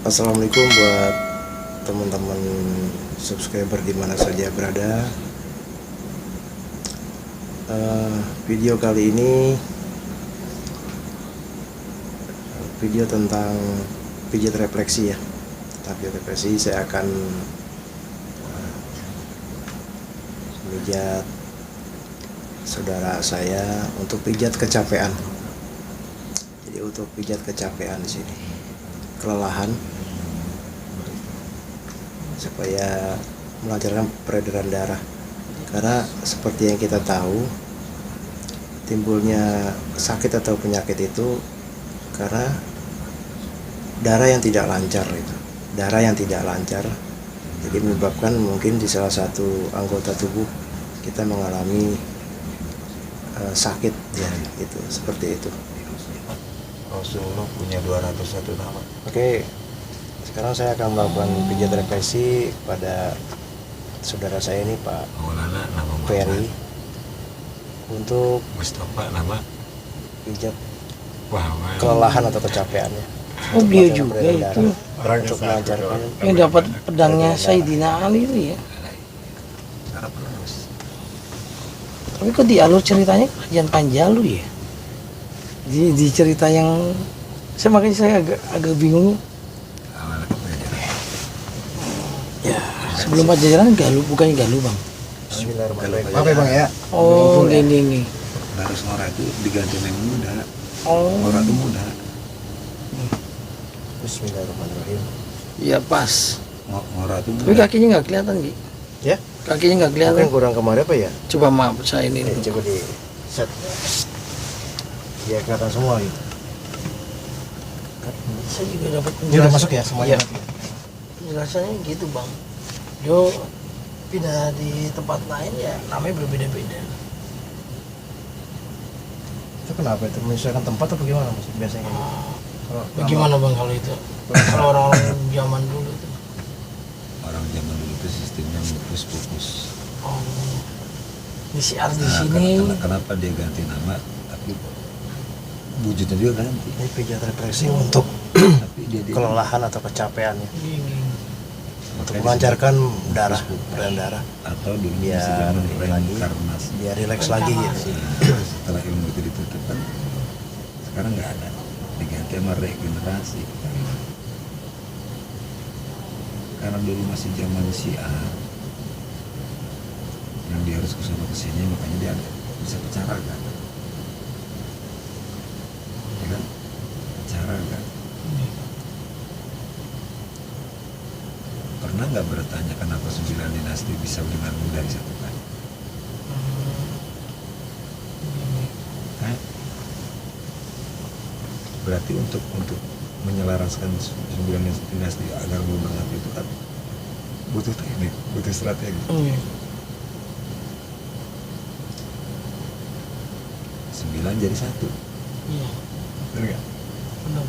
Assalamualaikum buat teman-teman subscriber di mana saja berada. Video kali ini video tentang pijat refleksi ya. Tapi refleksi saya akan pijat saudara saya untuk pijat kecapean. Jadi untuk pijat kecapean di sini, kelelahan, supaya melancarkan peredaran darah. Karena seperti yang kita tahu, timbulnya sakit atau penyakit itu karena darah yang tidak lancar jadi menyebabkan mungkin di salah satu anggota tubuh kita mengalami sakit ya, gitu, seperti itu. Rasulullah punya 201 nama. Oke, sekarang saya akan melakukan pijat refleksi pada saudara saya ini, Pak Maulana nama Ferry, untuk Mustafa nama pijat Wahwan. kelelahan atau kecapeannya. Oh, beliau juga itu Untuk melancarkan yang dapat pedangnya Sayyidina Ali itu ya. Tapi kok di alur ceritanya kerajaan Panjalu ya? Di cerita yang makanya saya agak bingung. Ya, sebelum Pajajaran Galuh, bukannya Galuh bang? Bismillahirrahmanirrahim. Apa bang ya? Oh, ini. Harus Ngora itu diganti yang muda. Oh, Ngora itu muda. Bismillahirrahmanirrahim. iya pas. Ngora itu Tapi muda. kakinya nggak kelihatan Ki. Ya, Kakinya nggak mungkin kelihatan. kurang kemarin apa ya? Coba maaf saya ini. Coba di set. Ya, kelihatan semua gitu. Saya juga dapat Ini udah penjelasan. masuk ya semuanya? Iya. Penjelasannya gitu bang. Yo pindah di tempat lain ya namanya berbeda-beda. Itu kenapa itu? Menyesuaikan tempat atau bagaimana Mas? Biasanya gitu. Kalau Bagaimana bang kalau itu? Kalau orang-orang zaman dulu itu. Orang zaman dulu itu sistemnya fokus. Oh, ini siar di Nah, sini. kenapa dia ganti nama? Tapi wujudnya juga ganti. ini pijat refleksi untuk Tapi dia kelelahan atau kecapeannya, Gini. untuk melancarkan darah, peredaran darah, atau dulu biar masih zaman ini lagi, reinkarnasi. biar rileks lagi gitu. Setelah ilmu itu ditetapkan, sekarang nggak ada, diganti sama regenerasi. Karena dulu masih zaman Syiah yang dia harus kesana kesini, makanya dia bisa bicara kan, ya kan, bicara kan. Pernah nggak bertanya kenapa 9 dinasti bisa dengan mudah disatukan? Kan? Berarti untuk menyelaraskan 9 dinasti agar mau bersatu itu kan butuh teknik, butuh strategi. 9 jadi satu, Iya, benar nggak? benar.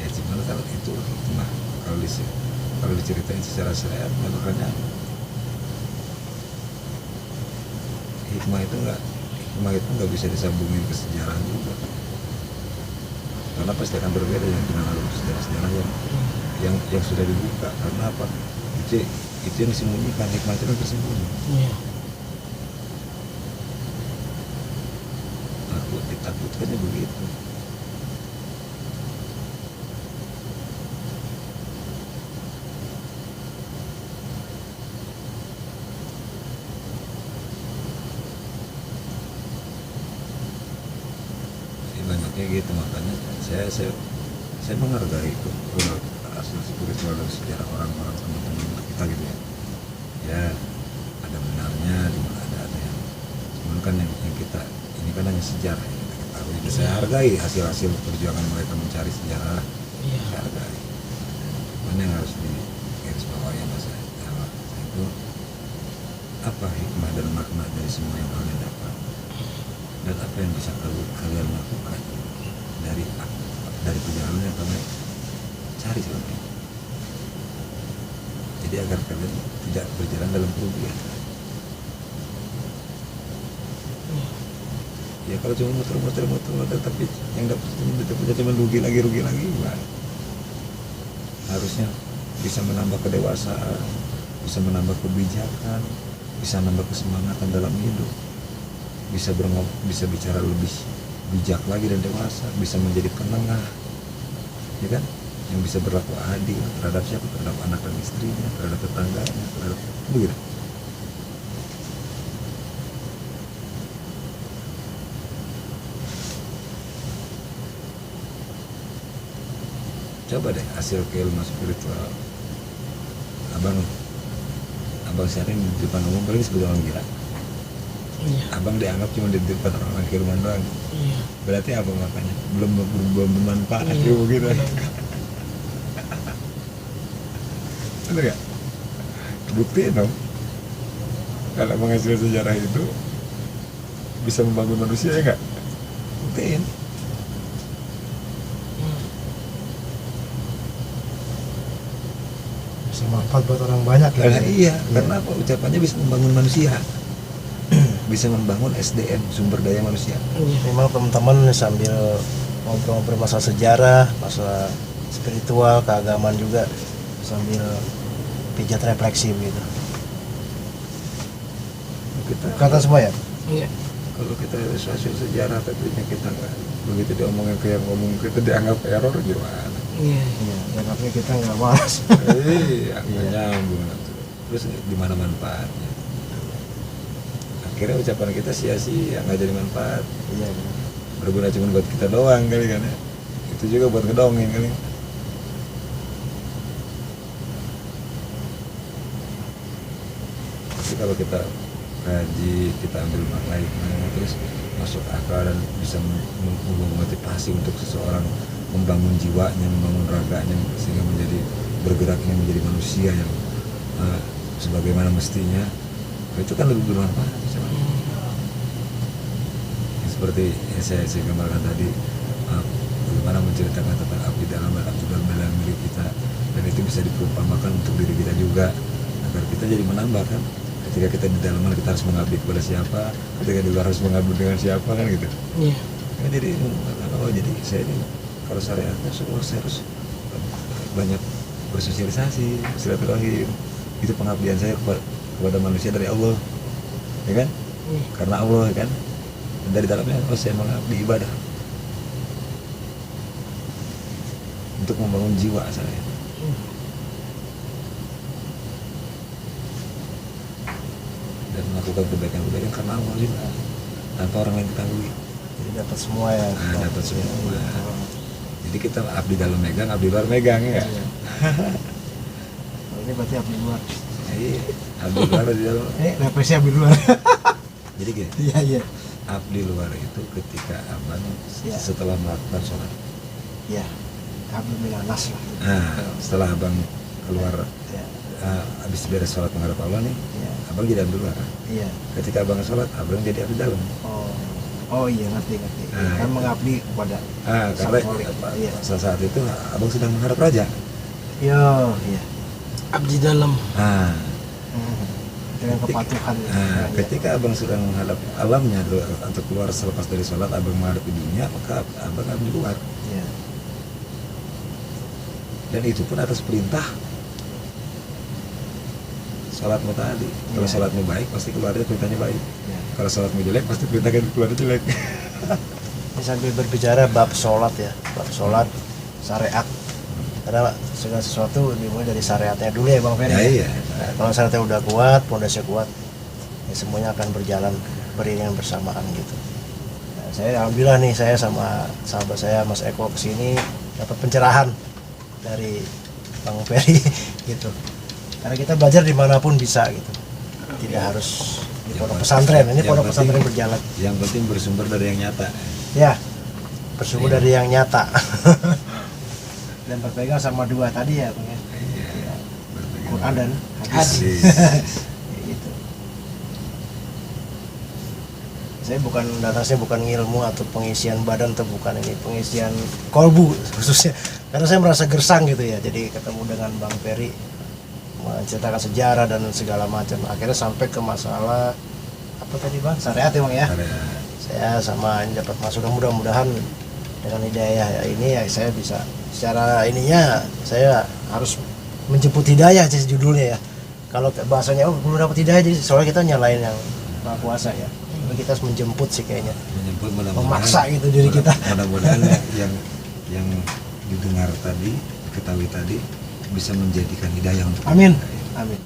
Ya cuman kalau itu hikmah, kalau diceritain secara syariat makanya hikmah itu nggak bisa disambungin ke sejarah juga, karena pasti akan berbeda yang dengan alur sejarah yang sudah dibuka. Karena apa? Itu yang disembunyikan, hikmah itu kan tersembunyi. Iya. Ditakutkannya begitu. Banyaknya gitu, makanya saya menghargai itu asal spiritual dari sejarah orang-orang teman-teman kita gitu ya. Ya ada benarnya, cuma ada yang cuman kan yang kita ini kan hanya sejarah yang kita ketahui. Dan saya hargai hasil perjuangan mereka mencari sejarah, Iya. saya hargai. Mana yang harus di garis bawah ya mas itu apa hikmah dan makna dari semua yang kalian dapat, dan apa yang bisa kalian lakukan dari perjalanan yang kalian cari selama ini. Jadi agar kalian tidak berjalan dalam kerugian. Ya kalau cuma muter tapi yang dapatnya cuma rugi lagi gimana? Harusnya bisa menambah kedewasaan, bisa menambah kebijakan, bisa menambah kesemangatan dalam hidup, bisa bicara lebih bijak lagi dan dewasa, bisa menjadi penengah, ya kan? Yang bisa berlaku adil terhadap siapa? Terhadap anak dan istrinya, terhadap tetangganya, terhadap begitu. Coba deh hasil keilmuan spiritual abang sharing di depan umum paling disebut orang gila. Iya. Abang dianggap cuma di depan orang keilmuan doang. Iya. Berarti apa makanya? Belum bermanfaat Iya. ilmu gitu. Bener gak? Buktiin dong. Kalau menghasil sejarah itu bisa membangun manusia ya gak? Buktiin. Bisa manfaat buat orang banyak ya. Karena iya, karena apa? Ucapannya bisa membangun manusia. Bisa membangun SDM, sumber daya manusia. Memang teman-teman sambil ngobrol-ngobrol masalah sejarah, masalah spiritual, keagamaan juga, sambil pijat refleksi begitu. Kata semua ya? Iya. Kalau kita hasil sejarah tentunya kita nggak begitu diomongin kayak ngomong kita dianggap error gimana? Iya. Iya, ya tapi kita nggak malas. Iya, nggak nyambung. Terus di mana manfaatnya? Akhirnya ucapan kita sia-sia, nggak jadi manfaat. Iya. Berguna cuma buat kita doang kali kan ya. Itu juga buat ngedongeng kali. Tapi kalau kita kaji, kita ambil makna terus masuk akal dan bisa memotivasi untuk seseorang membangun jiwanya, membangun raganya sehingga menjadi bergeraknya menjadi manusia yang sebagaimana mestinya, itu kan lebih bermanfaat. Seperti yang saya gambarkan tadi, bagaimana menceritakan tentang abdi dalam dan abdi dalam milik kita, dan itu bisa diperumpamakan untuk diri kita juga agar kita jadi menambah kan. Ketika kita di dalam kita harus mengabdi kepada siapa, ketika di luar harus mengabdi dengan siapa kan gitu. Iya. Ya, jadi saya ini kalau syariatnya saya harus banyak bersosialisasi, silaturahim. Itu pengabdian saya kepada manusia dari Allah, ya kan? Karena Allah ya kan. Dan dari dalamnya saya mengabdi ibadah untuk membangun jiwa saya. Dan melakukan kebaikan karena Allah juga, tanpa orang lain ketahui. Jadi dapat semua ya. Dapat semua. Jadi kita abdi dalam megang, abdi luar megang ya. Iya. Ini berarti abdi luar. Iya, abdi luar di dalam. Represi abdi luar. Jadi gini, Iya. abdi luar itu ketika abang Ya. setelah melakukan sholat. Iya. Abdi milanas lah. Nah, setelah abang keluar Iya. habis beres sholat menghadap Allah nih, Iya. abang jadi abdi luar. Iya. Ketika abang sholat, abang jadi abdi dalam. Oh iya ngerti. Nah, Kan itu. mengabdi kepada Karena Sang Iya. saat itu abang sedang menghadap raja. Iya. Abdi dalam. Nah, Dengan kepatuhan. ketika abang sedang menghadap alamnya untuk keluar selepas dari sholat, abang menghadap di dunia, maka abang abdi luar. Iya. Dan itu pun atas perintah sholatmu tadi. Kalau Iya. sholatmu baik, pasti keluarnya perintahnya baik. Iya. Kalau sholatmu jelek, pasti perintahnya keluarnya jelek. Ini sambil berbicara bab sholat ya, bab sholat syariat. Karena segala sesuatu dimulai dari syariatnya dulu ya Bang Ferry. Ya, iya. Nah, kalau syariatnya udah kuat, pondasinya kuat, ya semuanya akan berjalan beriringan bersamaan gitu. Nah, saya alhamdulillah nih, saya sama sahabat saya Mas Eko kesini dapat pencerahan dari Bang Ferry gitu. Karena kita belajar dimanapun bisa gitu, tidak harus di pondok pesantren. Ini pondok pesantren berjalan. Yang penting bersumber dari yang nyata. Ya, bersumber dari yang nyata. Dan berpegang sama dua tadi ya, Bang ya. Iya. Berpegang Quran dan hadis. Kayak gitu. Saya bukan ilmu atau pengisian badan, atau bukan ini pengisian kolbu khususnya. Karena saya merasa gersang gitu ya. Jadi ketemu dengan Bang Ferry menceritakan sejarah dan segala macam. Akhirnya sampai ke masalah apa tadi Bang? Syariat ya Bang ya. saya sama ini dapat masukan, mudah-mudahan dengan hidayah ini ya saya bisa secara ininya saya harus menjemput hidayah sih judulnya ya. Kalau bahasanya belum dapat hidayah jadi soalnya kita nyalain yang Maha Kuasa ya. Tapi kita harus menjemput sih kayaknya. Menjemput, mudah-mudahan Memaksa gitu diri kita. Mudah-mudahan yang didengar tadi, diketahui tadi bisa menjadikan hidayah untuk Amin. kita. Amin.